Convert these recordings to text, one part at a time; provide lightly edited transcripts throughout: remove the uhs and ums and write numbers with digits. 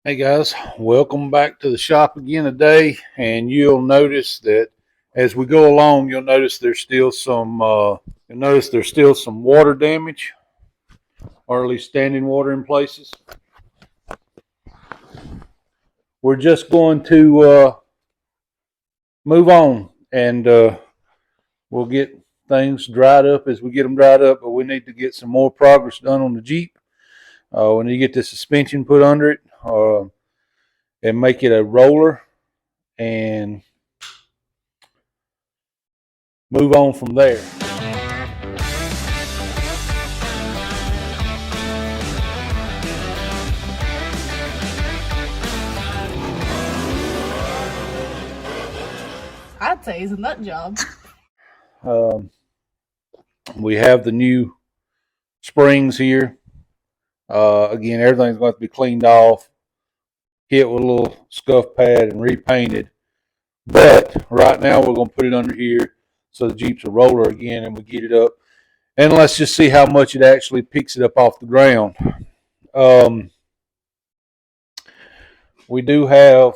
Hey guys, welcome back to the shop again today. And you'll notice that as we go along, you'll notice there's still some water damage, or at least standing water in places. We're just going to move on, and we'll get things dried up as we get them dried up. But we need to get some more progress done on the Jeep. We need to get the suspension put under it, and make it a roller, and move on from there. I'd say it's a nut job. Um, we have the new springs here. Again, everything's going to be cleaned off, hit with a little scuff pad, and repainted. But right now, we're going to put it under here so the Jeep's a roller again, and we get it up. And let's just see how much it actually picks it up off the ground. Um, we do have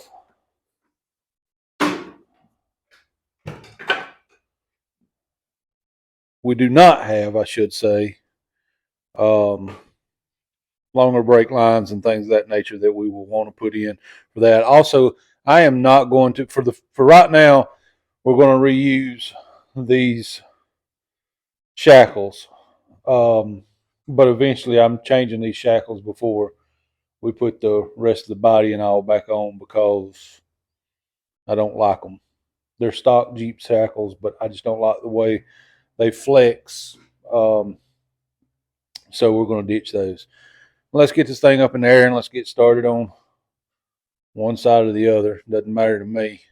we do not have, I should say, longer brake lines and things of that nature that we will want to put in for that. Also, I am not going to for right now. We're going to reuse these shackles, but eventually I'm changing these shackles before we put the rest of the body and all back on because I don't like them. They're stock Jeep shackles, but I just don't like the way they flex. So we're going to ditch those. Let's get this thing up in the air and let's get started on one side or the other. Doesn't matter to me.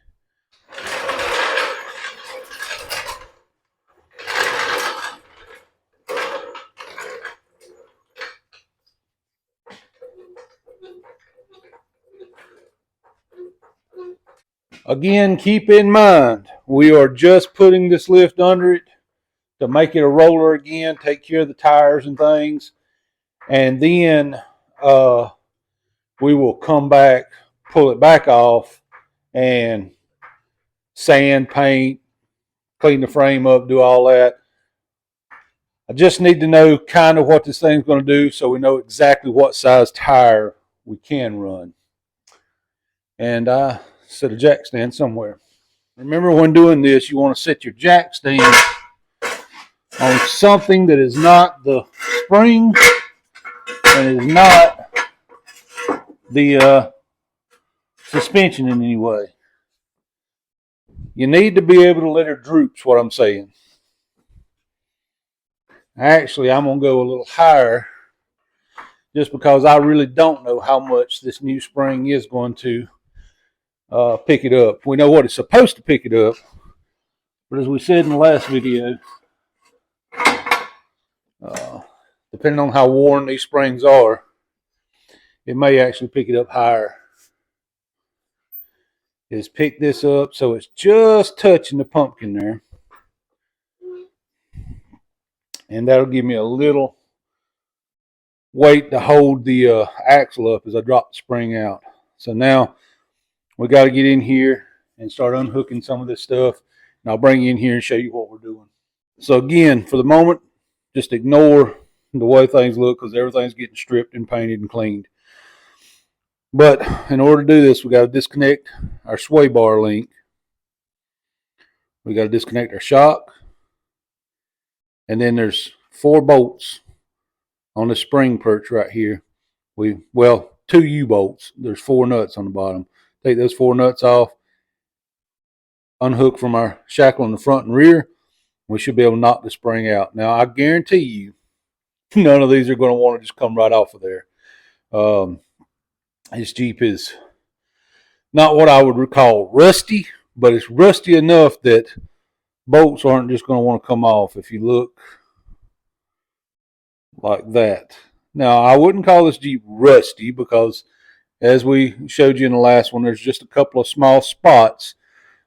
Again, keep in mind, we are just putting this lift under it to make it a roller again, take care of the tires and things. And then we will come back, pull it back off, and sand, paint, clean the frame up, do all that. I just need to know kind of what this thing's going to do so we know exactly what size tire we can run. And I set a jack stand somewhere. Remember, when doing this, you want to set your jack stand on something that is not the spring and is not the suspension in any way. You need to be able to let her droop, is what I'm saying. Actually, I'm going to go a little higher just because I really don't know how much this new spring is going to pick it up. We know what it's supposed to pick it up, but as we said in the last video, depending on how worn these springs are, it may actually pick it up higher. Is pick this up so it's just touching the pumpkin there, and that'll give me a little weight to hold the axle up as I drop the spring out. So now we got to get in here and start unhooking some of this stuff, and I'll bring you in here and show you what we're doing. So again, for the moment, just ignore the way things look because everything's getting stripped and painted and cleaned. But in order to do this, we got to disconnect our sway bar link. We got to disconnect our shock. And then there's 4 bolts on the spring perch right here. 2 U-bolts. There's 4 nuts on the bottom. Take those 4 nuts off. Unhook from our shackle in the front and rear. We should be able to knock the spring out. Now, I guarantee you, none of these are going to want to just come right off of there. This Jeep is not what I would call rusty, but it's rusty enough that bolts aren't just going to want to come off if you look like that. Now, I wouldn't call this Jeep rusty because, as we showed you in the last one, there's just a couple of small spots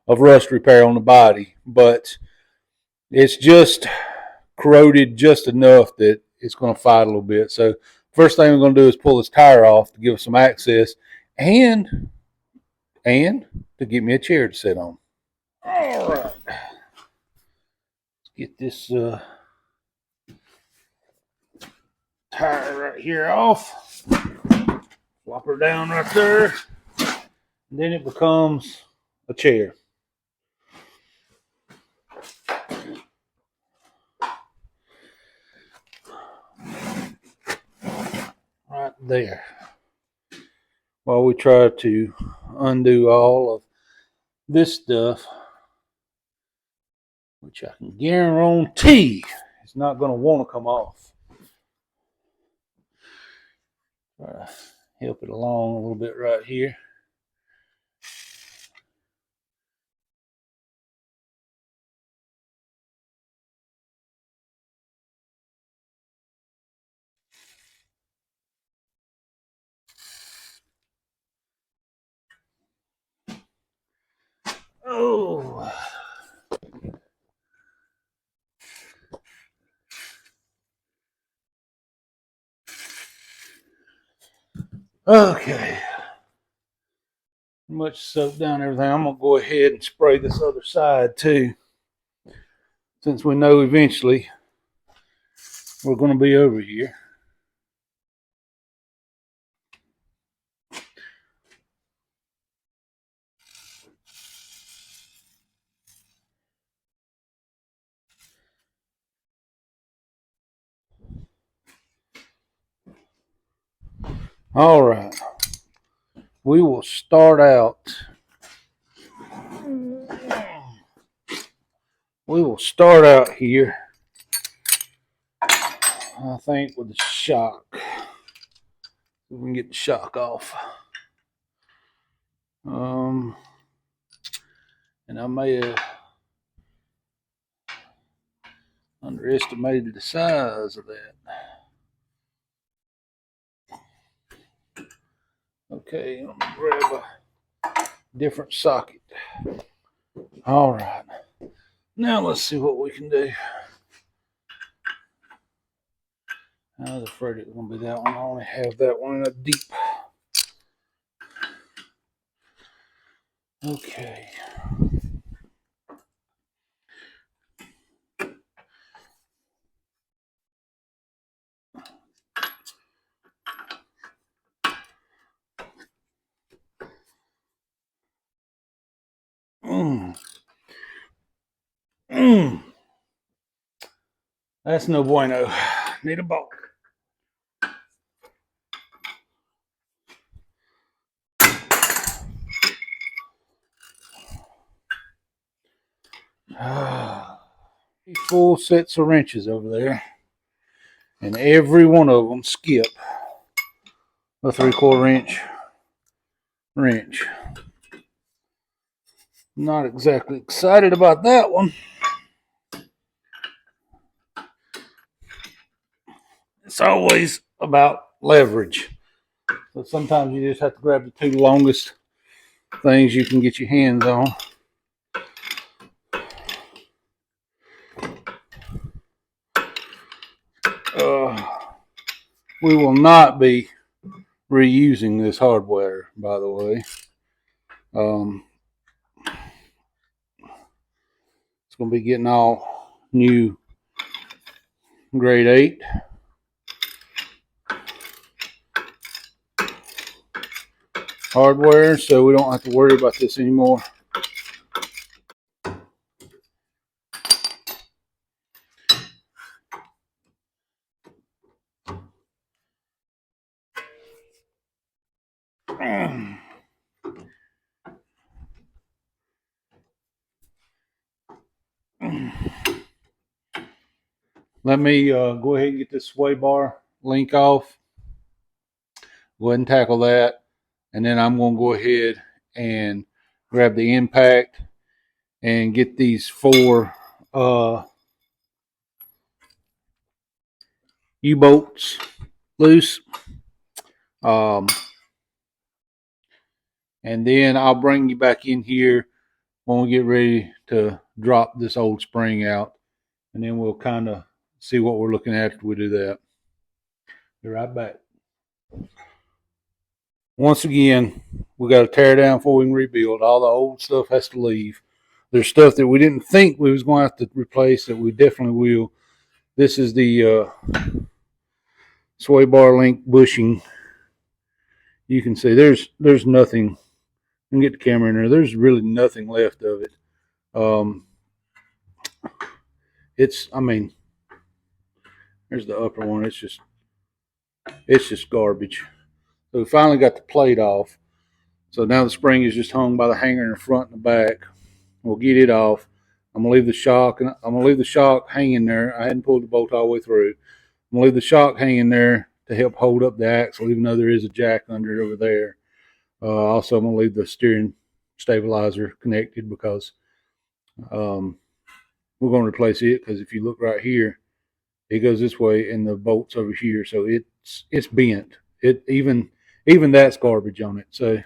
of rust repair on the body, but it's just corroded just enough that it's going to fight a little bit. So first thing we're going to do is pull this tire off to give us some access, and to get me a chair to sit on. All right, let's get this tire right here off. Flop her down right there, and then it becomes a chair. Right there. While we try to undo all of this stuff, which I can guarantee is not going to want to come off. Try to help it along a little bit right here. Oh. Okay. Much soaked down everything. I'm going to go ahead and spray this other side too, since we know eventually we're going to be over here. All right. We will start out. We will start out here, I think, with the shock. We can get the shock off. And I may have underestimated the size of that. Okay, let me grab a different socket. All right. Now let's see what we can do. I was afraid it was going to be that one. I only have that one in a deep. Okay. That's no bueno. Need a bolt. Full sets of wrenches over there, and every one of them skip a 3/4 inch wrench. Not exactly excited about that one. It's always about leverage. So sometimes you just have to grab the two longest things you can get your hands on. We will not be reusing this hardware, by the way. It's going to be getting all new grade 8. Hardware, so we don't have to worry about this anymore. Let me go ahead and get this sway bar link off. Go ahead and tackle that. And then I'm going to go ahead and grab the impact and get these 4 U-bolts loose. And then I'll bring you back in here when we get ready to drop this old spring out. And then we'll kind of see what we're looking at after we do that. Be right back. once again, we got to tear down before we can rebuild. All the old stuff has to leave. There's stuff that we didn't think we was going to have to replace that we definitely will. This is the sway bar link bushing. You can see there's nothing. You can get the camera in there. There's really nothing left of it. I mean, there's the upper one. It's just garbage. So we finally got the plate off. So now the spring is just hung by the hanger in the front and the back. We'll get it off. I'm gonna leave the shock hanging there. I hadn't pulled the bolt all the way through. I'm gonna leave the shock hanging there to help hold up the axle, even though there is a jack under it over there. Also, I'm gonna leave the steering stabilizer connected because we're gonna replace it. Because if you look right here, it goes this way, and the bolt's over here, so it's bent. Even that's garbage on it. So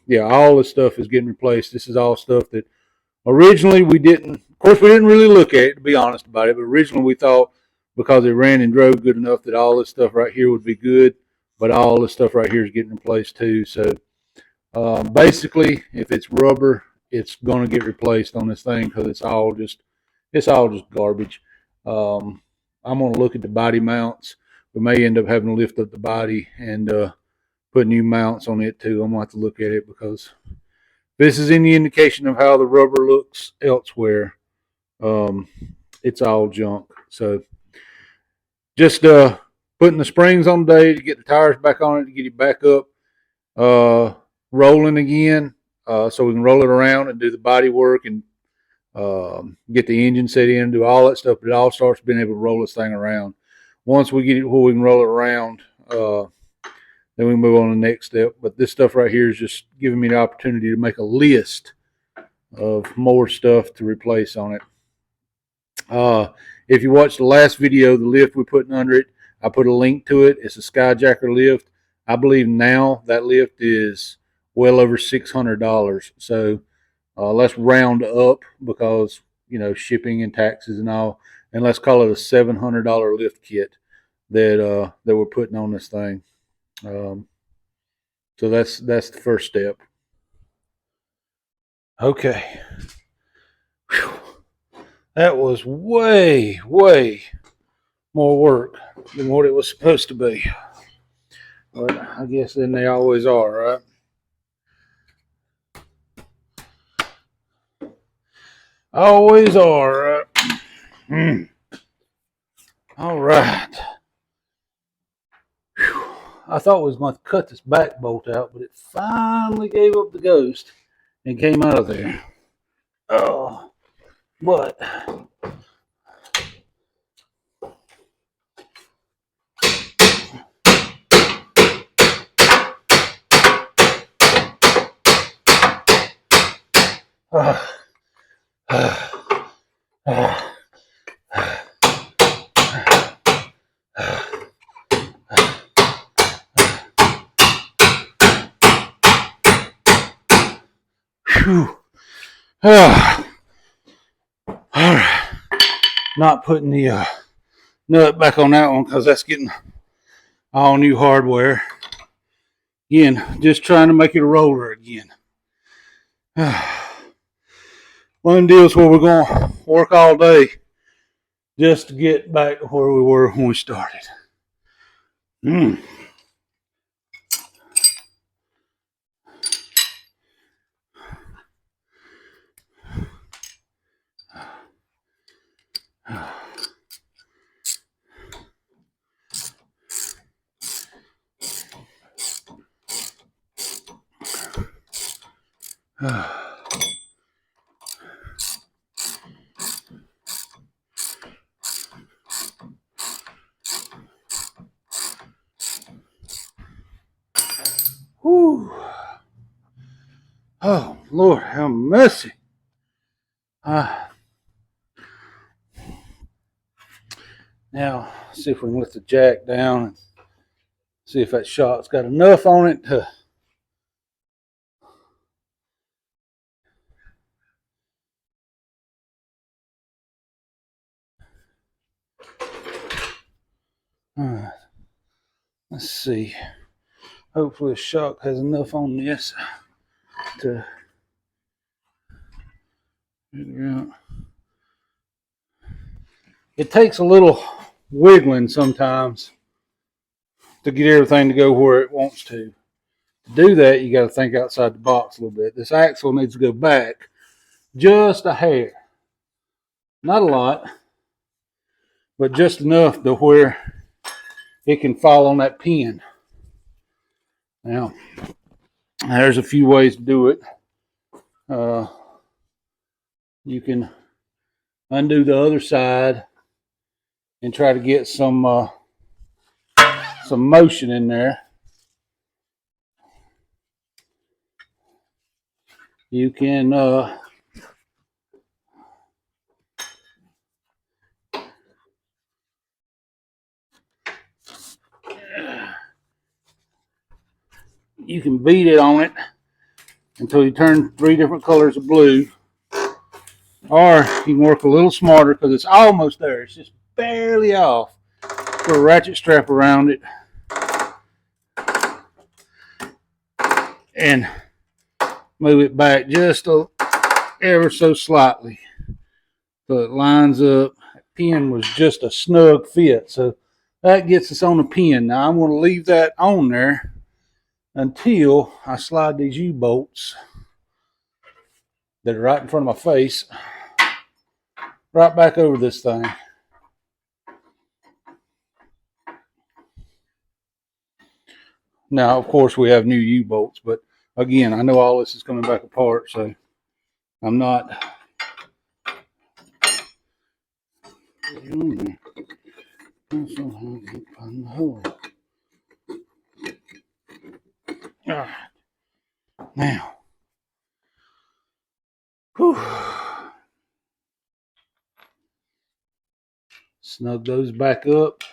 yeah, all this stuff is getting replaced. This is all stuff that originally we didn't. Of course, we didn't really look at it, to be honest about it. But originally we thought because it ran and drove good enough that all this stuff right here would be good. But all this stuff right here is getting replaced too. So basically, if it's rubber, it's going to get replaced on this thing because it's all just garbage. I'm going to look at the body mounts. We may end up having to lift up the body and put new mounts on it too. I'm going to have to look at it because this is any indication of how the rubber looks elsewhere. It's all junk. So just putting the springs on today to get the tires back on it, to get it back up rolling again, so we can roll it around and do the body work and get the engine set in, do all that stuff. But it all starts being able to roll this thing around. Once we get it where we can roll it around, then we move on to the next step. But this stuff right here is just giving me the opportunity to make a list of more stuff to replace on it. If you watched the last video, the lift we put under it, I put a link to it. It's a Skyjacker lift. I believe now that lift is well over $600. So let's round up because, shipping and taxes and all. And let's call it a $700 lift kit that we're putting on this thing. So that's the first step. Okay. Whew. That was way, way more work than what it was supposed to be. But I guess then they always are, right? Always are, right? All right. Whew. I thought we was going to cut this back bolt out, but it finally gave up the ghost and came out of there. Oh, but whew. All right. Not putting the nut back on that one because that's getting all new hardware. Again, just trying to make it a roller again. One of them deals where we're going to work all day just to get back to where we were when we started. Whew. Oh, Lord, have mercy. Now, see if we can lift the jack down and see if that shock's got enough on it to. Let's see. hopefully the shock has enough on this to figure out. It takes a little wiggling sometimes to get everything to go where it wants to. To do that, you got to think outside the box a little bit. This axle needs to go back just a hair. Not a lot, but just enough to where it can fall on that pin. Now, there's a few ways to do it. You can undo the other side and try to get some motion in there. You can beat it on it until you turn 3 different colors of blue, or you can work a little smarter because it's almost there. It's just barely off. Put a ratchet strap around it and move it back just ever so slightly so it lines up. That pin was just a snug fit, so that gets us on the pin. Now I'm going to leave that on there until I slide these U-bolts that are right in front of my face right back over this thing. Now, of course, we have new U-bolts, but again, I know all this is coming back apart, so I'm not. Now, whew. Snug those back up,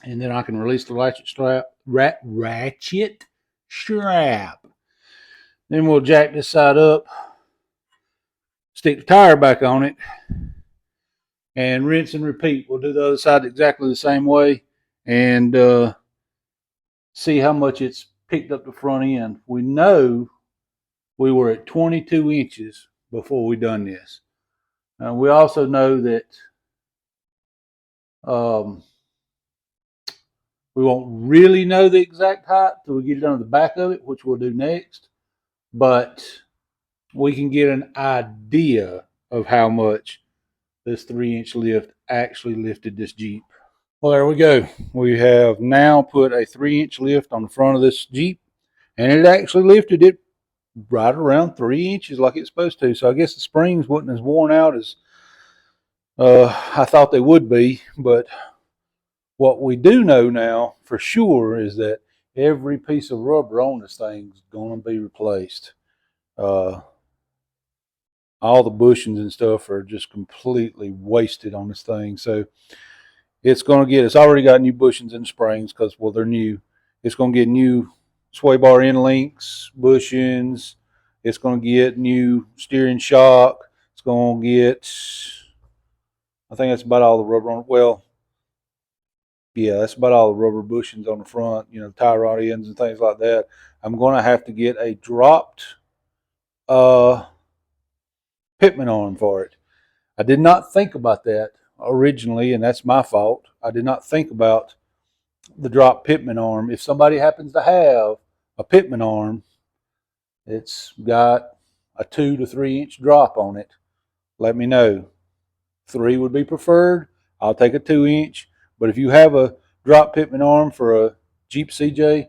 and then I can release the ratchet strap. Then we'll jack this side up, stick the tire back on it, and rinse and repeat. We'll do the other side exactly the same way and see how much it's picked up the front end. We know we were at 22 inches before we done this. We also know that we won't really know the exact height till we get it on the back of it, which we'll do next. But we can get an idea of how much this 3-inch lift actually lifted this Jeep. Well, there we go. We have now put a 3-inch lift on the front of this Jeep, and it actually lifted it right around 3 inches like it's supposed to. So I guess the springs wasn't as worn out as I thought they would be. But what we do know now for sure is that every piece of rubber on this thing is going to be replaced. All the bushings and stuff are just completely wasted on this thing. So it's going to get, it's already got new bushings and springs because, well, they're new. It's going to get new sway bar end links, bushings. It's going to get new steering shock. It's going to get, I think that's about all the rubber on it. Well, yeah, that's about all the rubber bushings on the front, you know, tie rod ends and things like that. I'm going to have to get a dropped pitman arm for it. I did not think about that originally, and that's my fault. I did not think about the drop pitman arm. If somebody happens to have a pitman arm, it's got a 2 to 3 inch drop on it, let me know. 3 would be preferred. I'll take a 2 inch. But if you have a drop pitman arm for a Jeep CJ,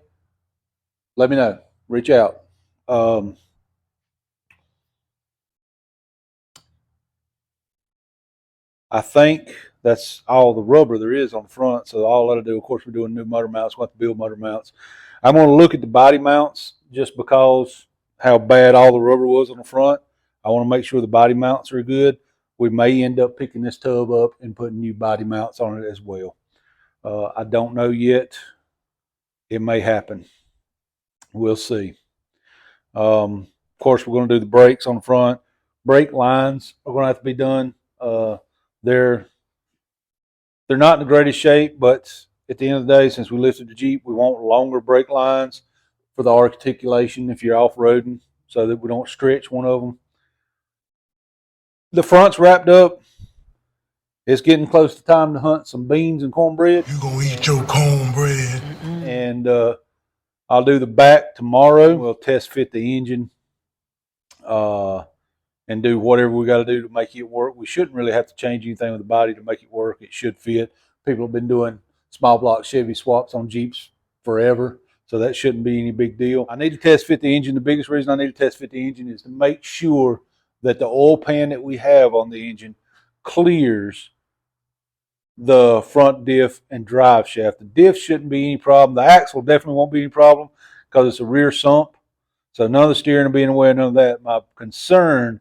let me know. Reach out. I think that's all the rubber there is on the front. So all that'll do, of course, we're doing new motor mounts. We'll have to build motor mounts. I'm going to look at the body mounts just because how bad all the rubber was on the front. I want to make sure the body mounts are good. We may end up picking this tub up and putting new body mounts on it as well. I don't know yet. It may happen. We'll see. Of course, we're going to do the brakes on the front. Brake lines are going to have to be done. They're not in the greatest shape, but at the end of the day, since we lifted the Jeep, we want longer brake lines for the articulation if you're off-roading, so that we don't stretch one of them. The front's wrapped up. It's getting close to time to hunt some beans and cornbread. You gonna eat your cornbread. And I'll do the back tomorrow. We'll test fit the engine and do whatever we got to do to make it work. We shouldn't really have to change anything with the body to make it work. It should fit. People have been doing small block Chevy swaps on Jeeps forever, so that shouldn't be any big deal. I need to test fit the engine. The biggest reason I need to test fit the engine is to make sure that the oil pan that we have on the engine clears the front diff and drive shaft. The diff shouldn't be any problem. The axle definitely won't be any problem because it's a rear sump. So none of the steering will be in the way, none of that. My concern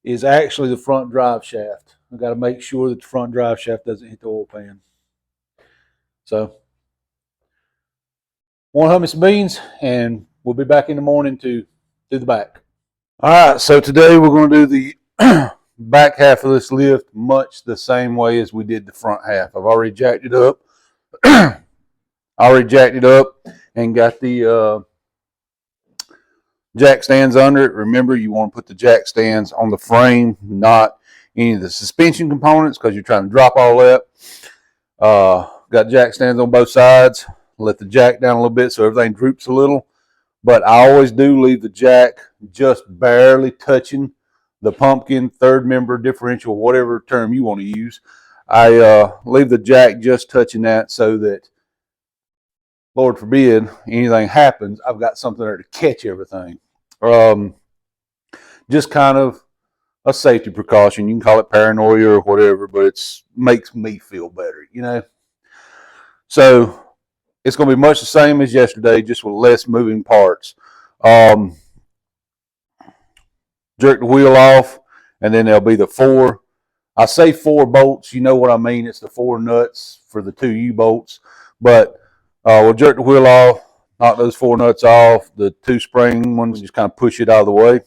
is actually the front drive shaft. I've got to make sure that the front drive shaft doesn't hit the oil pan. So, want to hunt me some beans, and we'll be back in the morning to do the back. All right, so today we're going to do the back half of this lift much the same way as we did the front half. I've already jacked it up. And got the jack stands under it. Remember, you want to put the jack stands on the frame, not any of the suspension components, because you're trying to drop all that. Got jack stands on both sides. Let the jack down a little bit so everything droops a little. But I always do leave the jack just barely touching the pumpkin, third member, differential, whatever term you want to use. I leave the jack just touching that so that, Lord forbid, anything happens, I've got something there to catch everything. Just kind of a safety precaution. You can call it paranoia or whatever, but it makes me feel better, you know. So it's going to be much the same as yesterday, just with less moving parts. Jerk the wheel off, and then there'll be the four. I say 4 bolts. You know what I mean. It's the 4 nuts for the 2 U-bolts. But we'll jerk the wheel off, knock those 4 nuts off. The 2 spring ones, just kind of push it out of the way.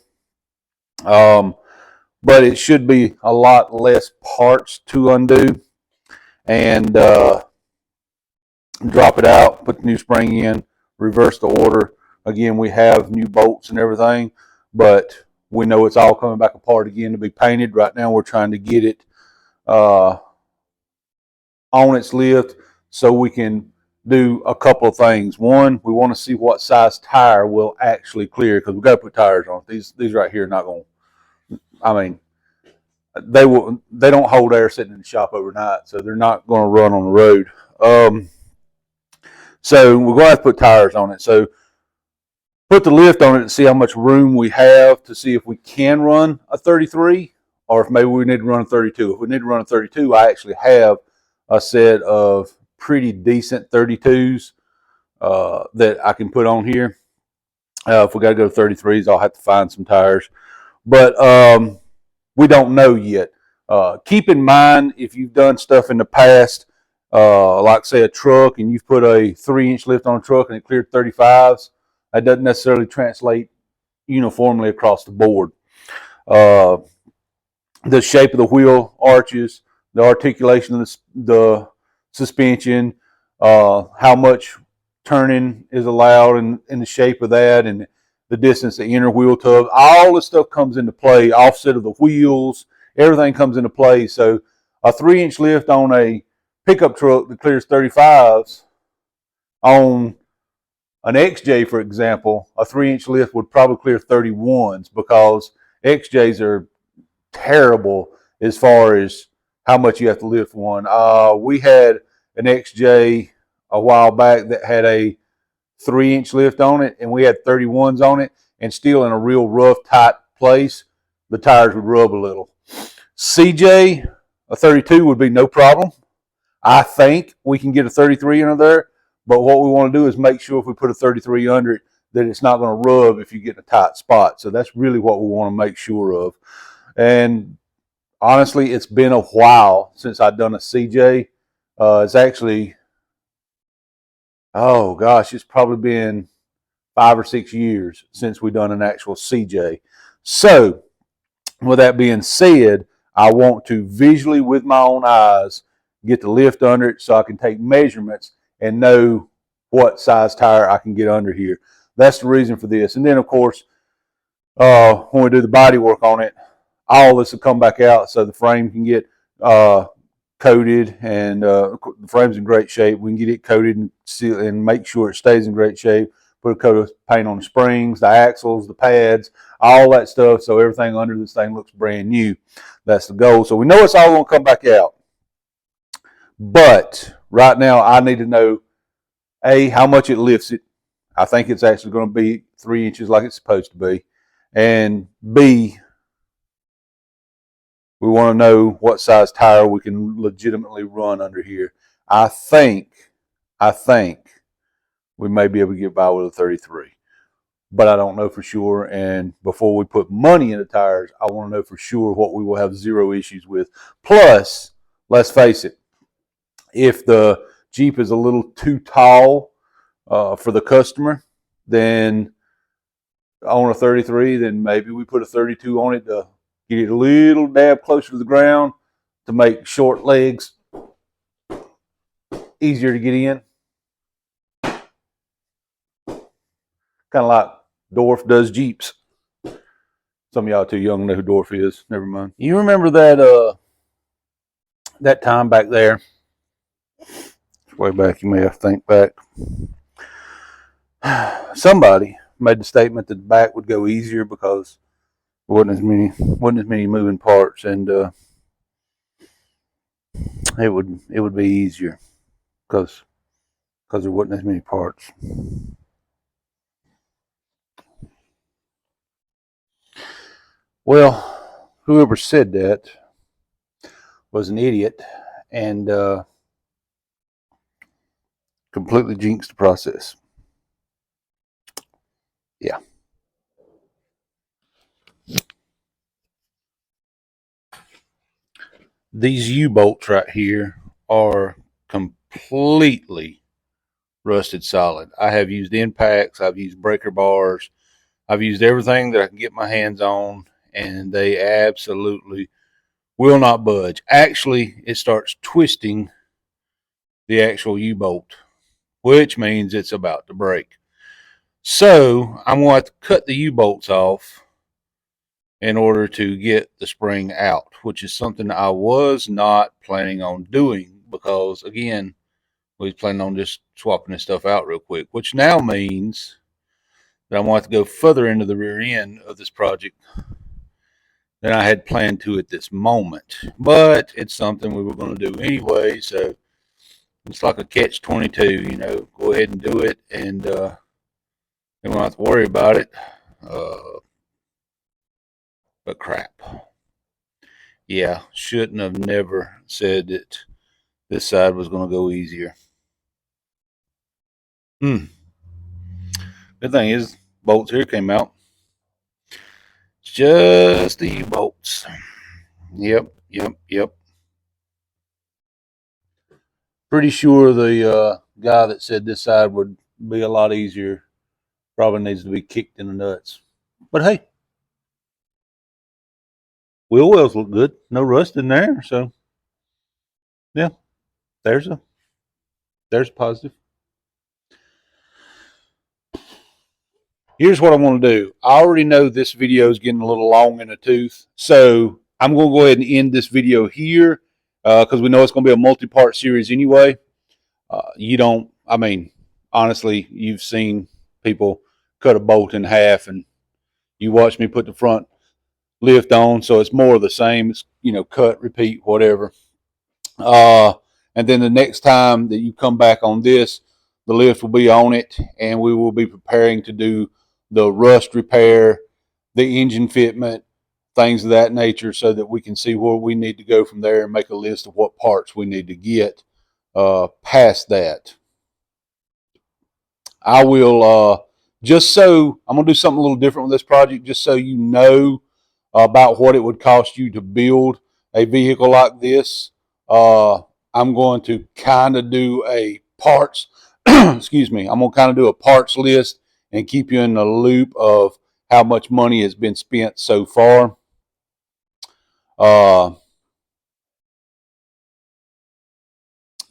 But it should be a lot less parts to undo. And drop it out, put the new spring in, reverse the order. Again, we have new bolts and everything, but we know it's all coming back apart again to be painted. Right now we're trying to get it on its lift so we can do a couple of things. One, we want to see what size tire will actually clear, because we've got to put tires on it. These right here are not going to, I mean, they don't hold air sitting in the shop overnight, so they're not going to run on the road. So we're going to have to put tires on it. So put the lift on it to see how much room we have, to see if we can run a 33 or if maybe we need to run a 32. If we need to run a 32, I actually have a set of pretty decent 32s that I can put on here. If we got to go to 33s, I'll have to find some tires. But we don't know yet. Keep in mind, if you've done stuff in the past, like say a truck, and you've put a 3-inch lift on a truck and it cleared 35s, that doesn't necessarily translate uniformly across the board. The shape of the wheel arches, the articulation of the suspension, how much turning is allowed in the shape of that, and the distance, the inner wheel tub, all this stuff comes into play. Offset of the wheels, everything comes into play. So a 3-inch lift on a pickup truck that clears 35s, on an XJ, for example, a 3-inch lift would probably clear 31s, because XJs are terrible as far as how much you have to lift one. We had an XJ a while back that had a 3-inch lift on it, and we had 31s on it, and still in a real rough, tight place, the tires would rub a little. CJ, a 32 would be no problem. I think we can get a 33 under there, but what we want to do is make sure if we put a 33 under it that it's not going to rub if you get in a tight spot. So that's really what we want to make sure of. And honestly, it's been a while since I've done a CJ. It's actually, oh gosh, it's probably been 5 or 6 years since we've done an actual CJ. So with that being said, I want to visually, with my own eyes, get the lift under it so I can take measurements and know what size tire I can get under here. That's the reason for this. And then, of course, when we do the body work on it, all this will come back out so the frame can get coated, and the frame's in great shape. We can get it coated and seal and make sure it stays in great shape. Put a coat of paint on the springs, the axles, the pads, all that stuff, so everything under this thing looks brand new. That's the goal. So we know it's all going to come back out. But right now, I need to know, A, how much it lifts it. I think it's actually going to be 3 inches like it's supposed to be. And B, we want to know what size tire we can legitimately run under here. I think we may be able to get by with a 33, but I don't know for sure. And before we put money in the tires, I want to know for sure what we will have zero issues with. Plus, let's face it, if the Jeep is a little too tall for the customer, then on a 33, then maybe we put a 32 on it to get it a little dab closer to the ground to make short legs easier to get in. Kind of like Dorf does Jeeps. Some of y'all too young to know who Dorf is. Never mind. You remember that that time back there? Way back, you may have to think back. Somebody made the statement that the back would go easier because there wasn't as many moving parts, and it would be easier because there wasn't as many parts. Well, whoever said that was an idiot and completely jinxed the process. Yeah. These U-bolts right here are completely rusted solid. I have used impacts, I've used breaker bars, I've used everything that I can get my hands on, and they absolutely will not budge. Actually, it starts twisting the actual U-bolt, which means it's about to break. So I'm going to have to cut the U-bolts off in order to get the spring out, which is something I was not planning on doing because, again, we was planning on just swapping this stuff out real quick, which now means that I'm going to have to go further into the rear end of this project than I had planned to at this moment. But it's something we were going to do anyway, so it's like a catch-22, you know. Go ahead and do it, and then we don't have to worry about it. But crap. Yeah, shouldn't have never said that this side was going to go easier. Good thing is, bolts here came out. It's just the U-bolts. Yep. Pretty sure the guy that said this side would be a lot easier probably needs to be kicked in the nuts. But hey, wheel wells look good. No rust in there, so yeah, there's a positive. Here's what I want to do. I already know this video is getting a little long in the tooth, so I'm going to go ahead and end this video here because we know it's going to be a multi-part series anyway. Honestly, you've seen people cut a bolt in half, and you watch me put the front lift on, so it's more of the same. It's, cut, repeat, whatever. And then the next time that you come back on this, the lift will be on it, and we will be preparing to do the rust repair, the engine fitment, things of that nature, so that we can see where we need to go from there and make a list of what parts we need to get past that. I will, I'm going to do something a little different with this project, just so you know about what it would cost you to build a vehicle like this. I'm going to kind of do a parts, excuse me, I'm going to kind of do a parts list and keep you in the loop of how much money has been spent so far.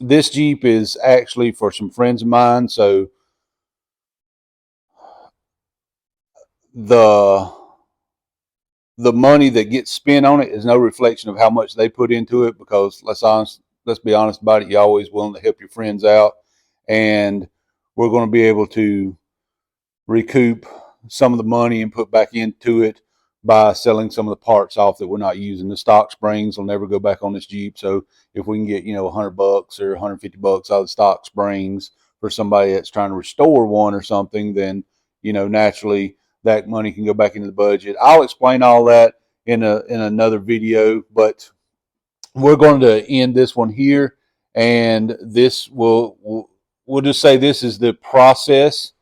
this Jeep is actually for some friends of mine, so the money that gets spent on it is no reflection of how much they put into it, because let's be honest about it, you're always willing to help your friends out, and we're going to be able to recoup some of the money and put back into it by selling some of the parts off that we're not using. The stock springs will never go back on this Jeep, so if we can get $100 or $150 out of the stock springs for somebody that's trying to restore one or something, then naturally that money can go back into the budget. I'll explain all that in another video, but we're going to end this one here, and this we'll just say this is the process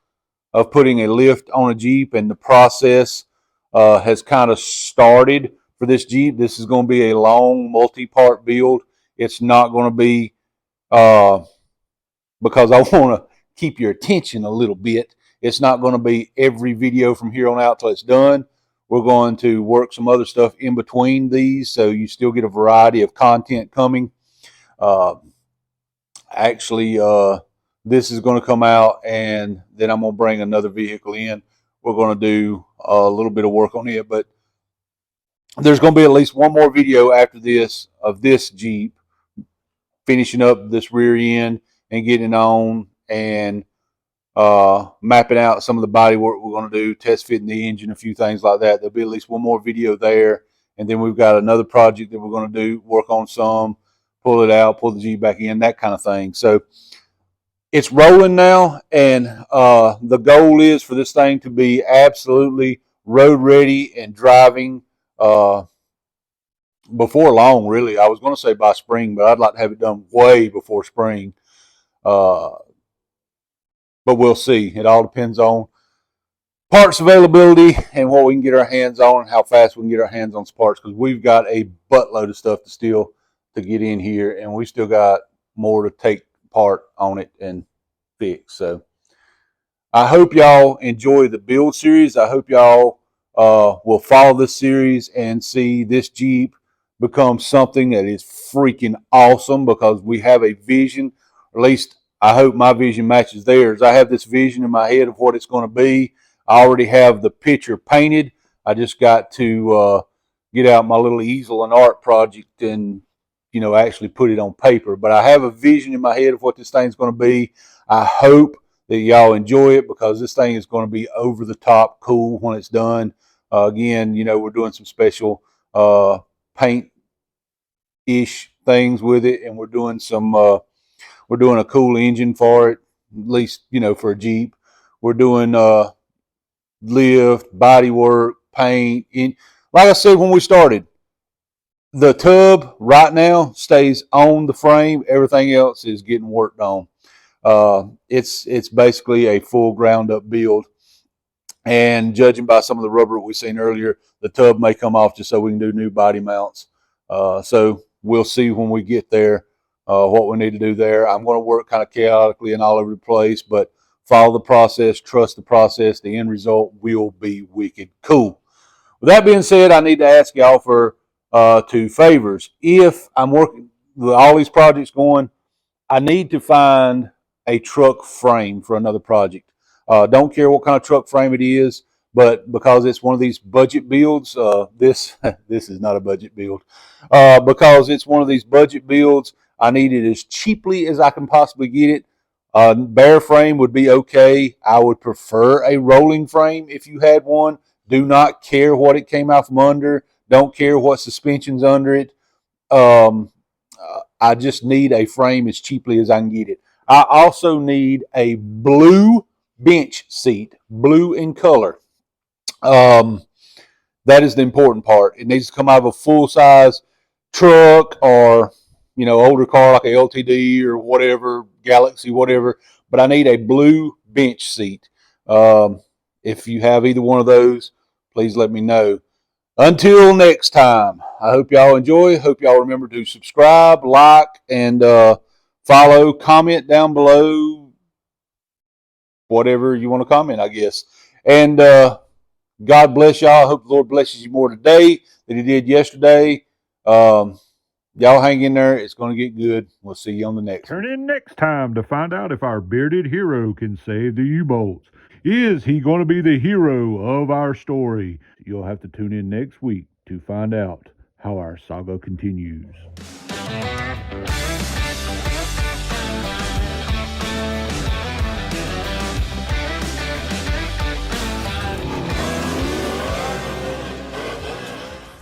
of putting a lift on a Jeep, and the process has kind of started for this Jeep. This is going to be a long multi-part build. It's not going to be because I want to keep your attention a little bit. It's not going to be every video from here on out till it's done. We're going to work some other stuff in between these, so you still get a variety of content coming. This is going to come out, and then I'm going to bring another vehicle in. We're going to do a little bit of work on it, but there's going to be at least one more video after this of this Jeep, finishing up this rear end and getting on and mapping out some of the body work we're going to do, test fitting the engine, a few things like that. There'll be at least one more video there, and then we've got another project that we're going to do, work on some, pull it out, pull the Jeep back in, that kind of thing. So it's rolling now, and the goal is for this thing to be absolutely road ready and driving before long, really. I was going to say by spring, but I'd like to have it done way before spring. But we'll see. It all depends on parts availability and what we can get our hands on and how fast we can get our hands on some parts, because we've got a buttload of stuff to get in here, and we still got more to take part on it and fix. So I hope y'all enjoy the build series. I hope y'all will follow this series and see this Jeep become something that is freaking awesome, because we have a vision, or at least I hope my vision matches theirs. I have this vision in my head of what it's going to be. I already have the picture painted. I just got to get out my little easel and art project and actually put it on paper. But I have a vision in my head of what this thing's going to be. I hope that y'all enjoy it, because this thing is going to be over the top cool when it's done. Again, we're doing some special paint-ish things with it, and we're doing a cool engine for it, at least, for a Jeep. We're doing lift, body work, paint. Like I said when we started, the tub right now stays on the frame. Everything else is getting worked on. It's basically a full ground up build. And judging by some of the rubber we've seen earlier, the tub may come off just so we can do new body mounts. So we'll see when we get there what we need to do there. I'm going to work kind of chaotically and all over the place, but follow the process, trust the process. The end result will be wicked cool. With that being said, I need to ask y'all for 2 favors. If I'm working with all these projects going, I need to find a truck frame for another project. Don't care what kind of truck frame it is, but because it's one of these budget builds, this is not a budget build. Because it's one of these budget builds, I need it as cheaply as I can possibly get it. Bare frame would be okay. I would prefer a rolling frame if you had one. Do not care what it came out from under. Don't care what suspension's under it. I just need a frame as cheaply as I can get it. I also need a blue bench seat, blue in color. That is the important part. It needs to come out of a full-size truck or, older car like a LTD or whatever, Galaxy, whatever. But I need a blue bench seat. If you have either one of those, please let me know. Until next time, I hope y'all enjoy. Hope y'all remember to subscribe, like, and follow, comment down below, whatever you want to comment, I guess. And God bless y'all. I hope the Lord blesses you more today than he did yesterday. Y'all hang in there. It's going to get good. We'll see you on the next one. Turn in next time to find out if our bearded hero can save the U-boats. Is he going to be the hero of our story? You'll have to tune in next week to find out how our saga continues.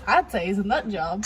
I'd say he's a nut job.